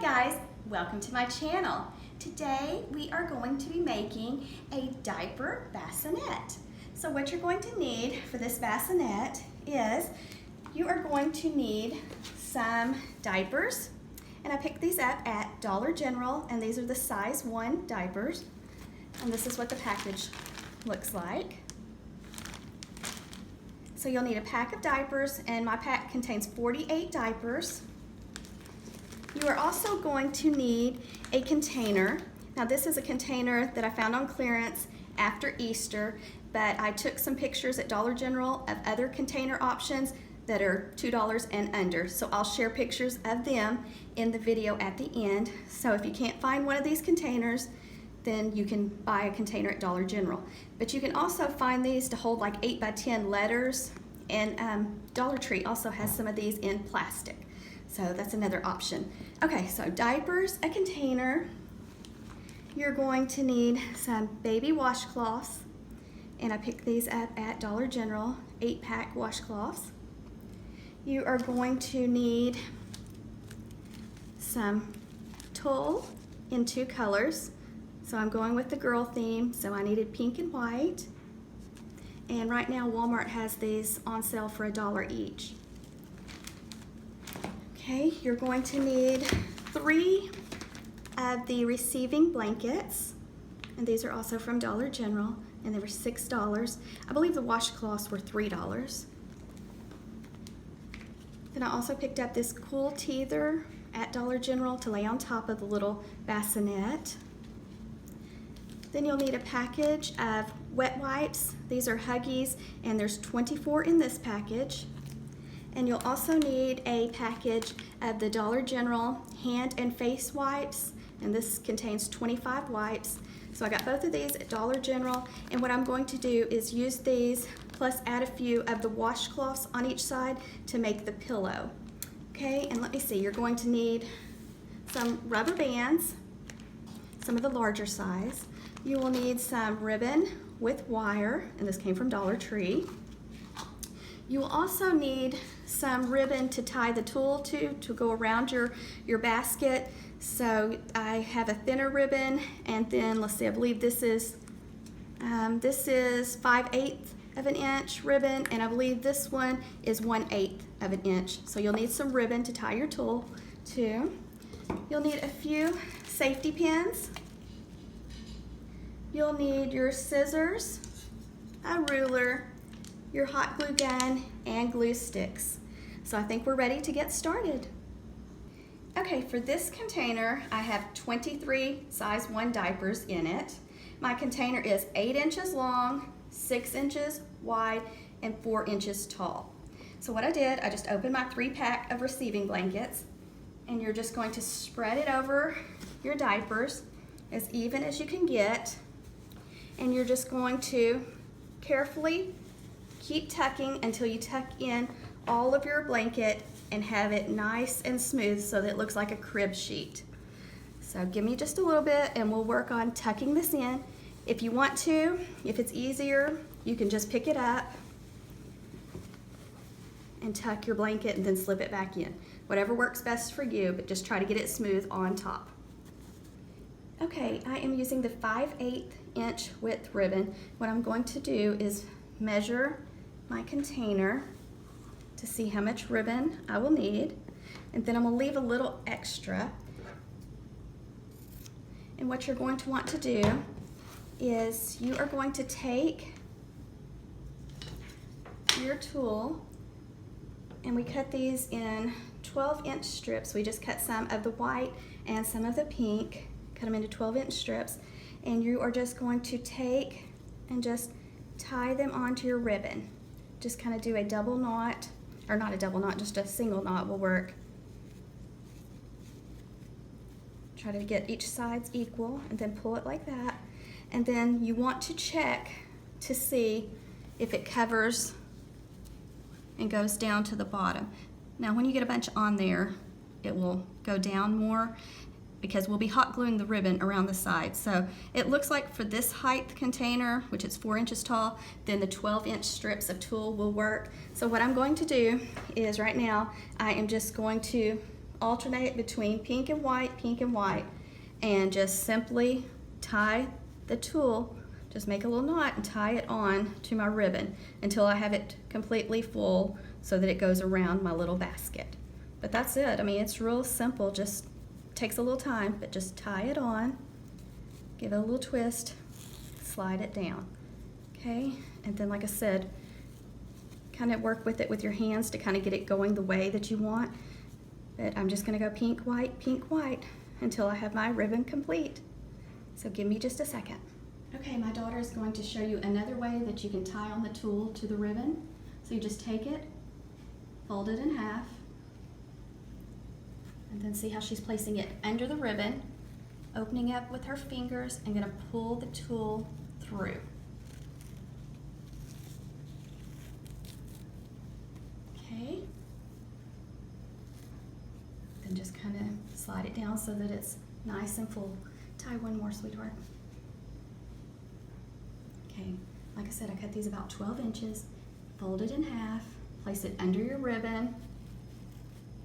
guys, welcome to my channel. Today we are going to be making a diaper bassinet. So what you're going to need for this bassinet is you are going to need some diapers, and I picked these up at Dollar General, and these are the size 1 diapers, and this is what the package looks like. So you'll need a pack of diapers, and my pack contains 48 diapers. You are also going to need a container. Now this is a container that I found on clearance after Easter, but I took some pictures at Dollar General of other container options that are $2 and under. So I'll share pictures of them in the video at the end. So if you can't find one of these containers, then you can buy a container at Dollar General. But you can also find these to hold like 8 by 10 letters, and Dollar Tree also has some of these in plastic. So that's another option. Okay, so diapers, a container. You're going to need some baby washcloths, and I picked these up at Dollar General, 8-pack washcloths. You are going to need some tulle in 2 colors. So I'm going with the girl theme, so I needed pink and white. And right now Walmart has these on sale for $1 each. Okay, you're going to need 3 of the receiving blankets, and these are also from Dollar General, and they were $6. I believe the washcloths were $3. Then I also picked up this cool teether at Dollar General to lay on top of the little bassinet. Then you'll need a package of wet wipes. These are Huggies, and there's 24 in this package. And you'll also need a package of the Dollar General hand and face wipes, and this contains 25 wipes. So I got both of these at Dollar General, and what I'm going to do is use these plus add a few of the washcloths on each side to make the pillow. Okay, and let me see, you're going to need some rubber bands, some of the larger size. You will need some ribbon with wire, and this came from Dollar Tree. You will also need some ribbon to tie the tulle to go around your basket. So I have a thinner ribbon, and then let's see, I believe this is 5/8 of an inch ribbon, and I believe this one is 1/8 of an inch. So you'll need some ribbon to tie your tulle to. You'll need a few safety pins. You'll need your scissors, a ruler, your hot glue gun, and glue sticks. So I think we're ready to get started. Okay, for this container, I have 23 size 1 diapers in it. My container is 8 inches long, 6 inches wide, and 4 inches tall. So what I did, I just opened my 3-pack of receiving blankets, and you're just going to spread it over your diapers as even as you can get, and you're just going to carefully keep tucking until you tuck in all of your blanket and have it nice and smooth so that it looks like a crib sheet. So give me just a little bit and we'll work on tucking this in. If you want to, if it's easier, you can just pick it up and tuck your blanket and then slip it back in. Whatever works best for you, but just try to get it smooth on top. Okay, I am using the 5/8 inch width ribbon. What I'm going to do is measure my container to see how much ribbon I will need, and then I'm going to leave a little extra. And what you're going to want to do is you are going to take your tulle, and we cut these in 12-inch strips. We just cut some of the white and some of the pink, cut them into 12-inch strips, and you are just going to take and just tie them onto your ribbon. Just kind of do a double knot, or not a double knot, just a single knot will work. Try to get each sides equal and then pull it like that. And then you want to check to see if it covers and goes down to the bottom. Now when you get a bunch on there, it will go down more because we'll be hot gluing the ribbon around the side. So it looks like for this height container, which is 4 inches tall, then the 12-inch strips of tulle will work. So what I'm going to do is right now, I am just going to alternate between pink and white, and just simply tie the tulle, just make a little knot and tie it on to my ribbon until I have it completely full so that it goes around my little basket. But that's it. I mean, it's real simple, just takes a little time, but just tie it on, give it a little twist, slide it down, okay? And then, like I said, kind of work with it with your hands to kind of get it going the way that you want. But I'm just gonna go pink, white until I have my ribbon complete. So give me just a second. Okay, my daughter is going to show you another way that you can tie on the tulle to the ribbon. So you just take it, fold it in half, and then see how she's placing it under the ribbon, opening up with her fingers and gonna pull the tulle through. Okay. Then just kind of slide it down so that it's nice and full. Tie one more, sweetheart. Okay, like I said, I cut these about 12 inches, fold it in half, place it under your ribbon,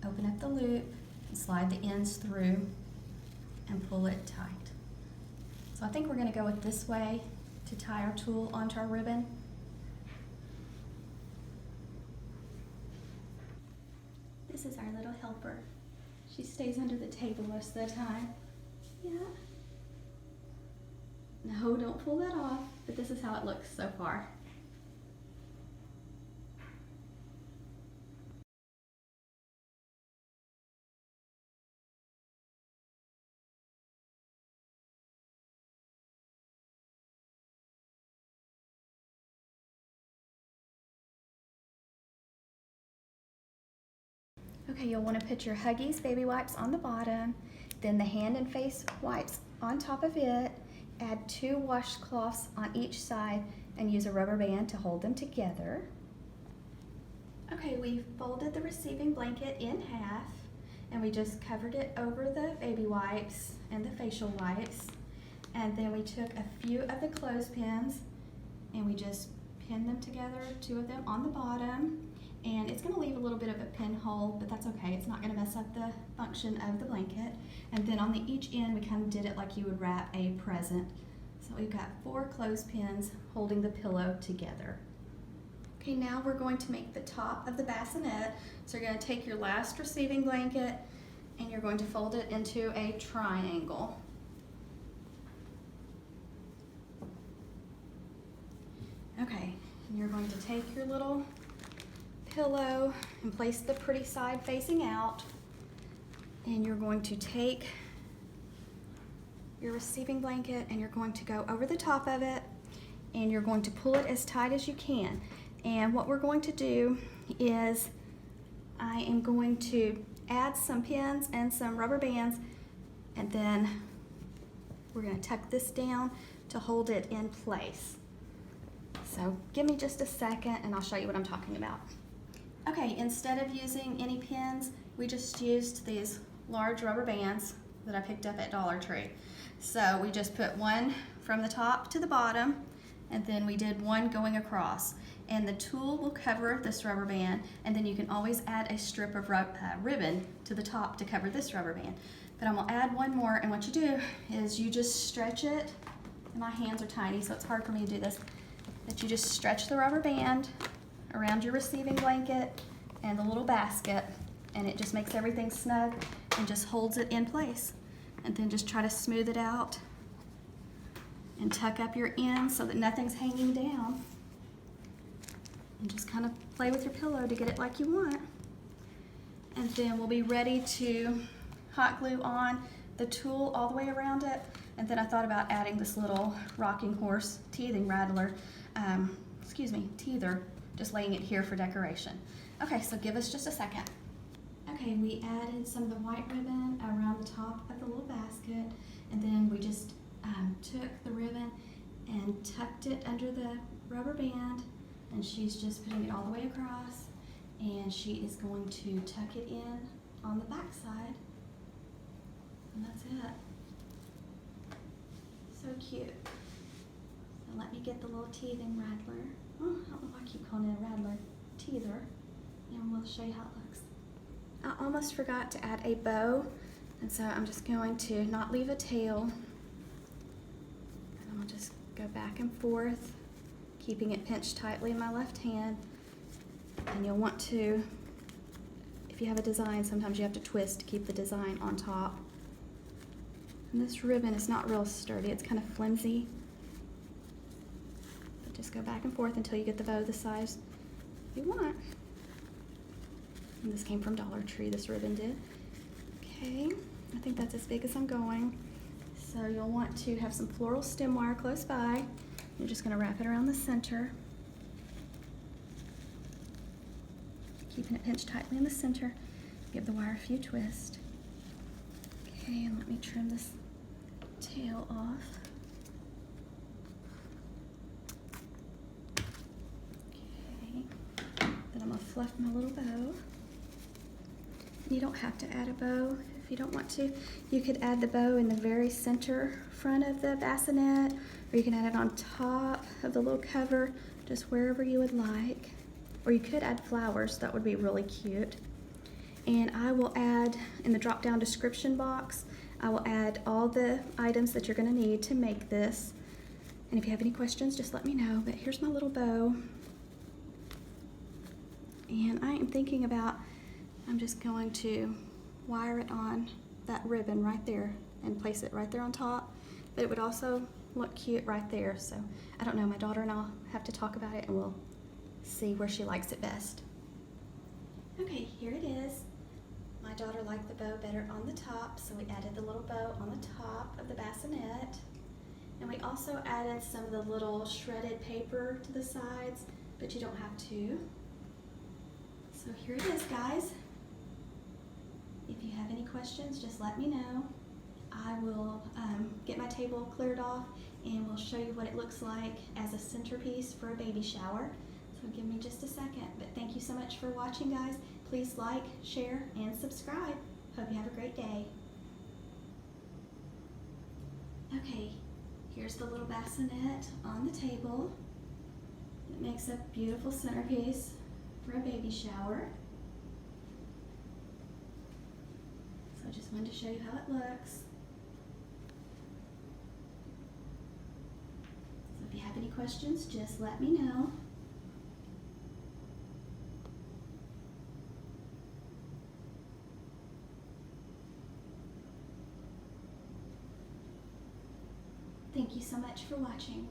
open up the loop, and slide the ends through and pull it tight. So I think we're gonna go with this way to tie our tulle onto our ribbon. This is our little helper. She stays under the table most of the time. Yeah. No, don't pull that off, but this is how it looks so far. Okay, you'll want to put your Huggies baby wipes on the bottom, then the hand and face wipes on top of it, add 2 washcloths on each side, and use a rubber band to hold them together. Okay, we folded the receiving blanket in half, and we just covered it over the baby wipes and the facial wipes, and then we took a few of the clothespins and we just pinned them together, 2 of them on the bottom. And it's gonna leave a little bit of a pinhole, but that's okay. It's not gonna mess up the function of the blanket. And then on each end, we kind of did it like you would wrap a present. So we've got 4 clothespins holding the pillow together. Okay, now we're going to make the top of the bassinet. So you're gonna take your last receiving blanket and you're going to fold it into a triangle. Okay, and you're going to take your little pillow and place the pretty side facing out, and you're going to take your receiving blanket and you're going to go over the top of it and you're going to pull it as tight as you can. And what we're going to do is I am going to add some pins and some rubber bands, and then we're going to tuck this down to hold it in place. So give me just a second and I'll show you what I'm talking about. Okay, instead of using any pins, we just used these large rubber bands that I picked up at Dollar Tree. So we just put one from the top to the bottom, and then we did one going across. And the tulle will cover this rubber band, and then you can always add a strip of ribbon to the top to cover this rubber band. But I'm gonna add one more, and what you do is you just stretch it, and my hands are tiny, so it's hard for me to do this, but you just stretch the rubber band around your receiving blanket and the little basket, and it just makes everything snug and just holds it in place. And then just try to smooth it out and tuck up your ends so that nothing's hanging down, and just kind of play with your pillow to get it like you want. And then we'll be ready to hot glue on the tulle all the way around it. And then I thought about adding this little rocking horse teething rattler, teether, just laying it here for decoration. Okay, so give us just a second. Okay, we added some of the white ribbon around the top of the little basket, and then we just took the ribbon and tucked it under the rubber band, and she's just putting it all the way across, and she is going to tuck it in on the back side, and that's it. So cute. So let me get the little teething rattler. Oh, I don't know why I keep calling it a rattler. Teether. And we'll show you how it looks. I almost forgot to add a bow, and so I'm just going to not leave a tail. And I'll just go back and forth, keeping it pinched tightly in my left hand. And you'll want to, if you have a design, sometimes you have to twist to keep the design on top. And this ribbon is not real sturdy, it's kind of flimsy. But just go back and forth until you get the bow the size you want. And this came from Dollar Tree, this ribbon did. Okay, I think that's as big as I'm going. So you'll want to have some floral stem wire close by. You're just gonna wrap it around the center, keeping it pinched tightly in the center. Give the wire a few twists. Okay, and let me trim this tail off. Okay, then I'm gonna fluff my little bow. You don't have to add a bow if you don't want to. You could add the bow in the very center front of the bassinet, or you can add it on top of the little cover, just wherever you would like. Or you could add flowers, that would be really cute. And I will add, in the drop-down description box, I will add all the items that you're gonna need to make this. And if you have any questions, just let me know. But here's my little bow. And I am thinking about, I'm just going to wire it on that ribbon right there and place it right there on top. But it would also look cute right there. So I don't know, my daughter and I'll have to talk about it and we'll see where she likes it best. Okay, here it is. My daughter liked the bow better on the top, so we added the little bow on the top of the bassinet. And we also added some of the little shredded paper to the sides, but you don't have to. So here it is, guys. If you have any questions, just let me know. I will get my table cleared off and we'll show you what it looks like as a centerpiece for a baby shower. So give me just a second, but thank you so much for watching, guys. Please like, share, and subscribe. Hope you have a great day. Okay, here's the little bassinet on the table. It makes a beautiful centerpiece for a baby shower. So I just wanted to show you how it looks. So if you have any questions, just let me know. Thank you so much for watching.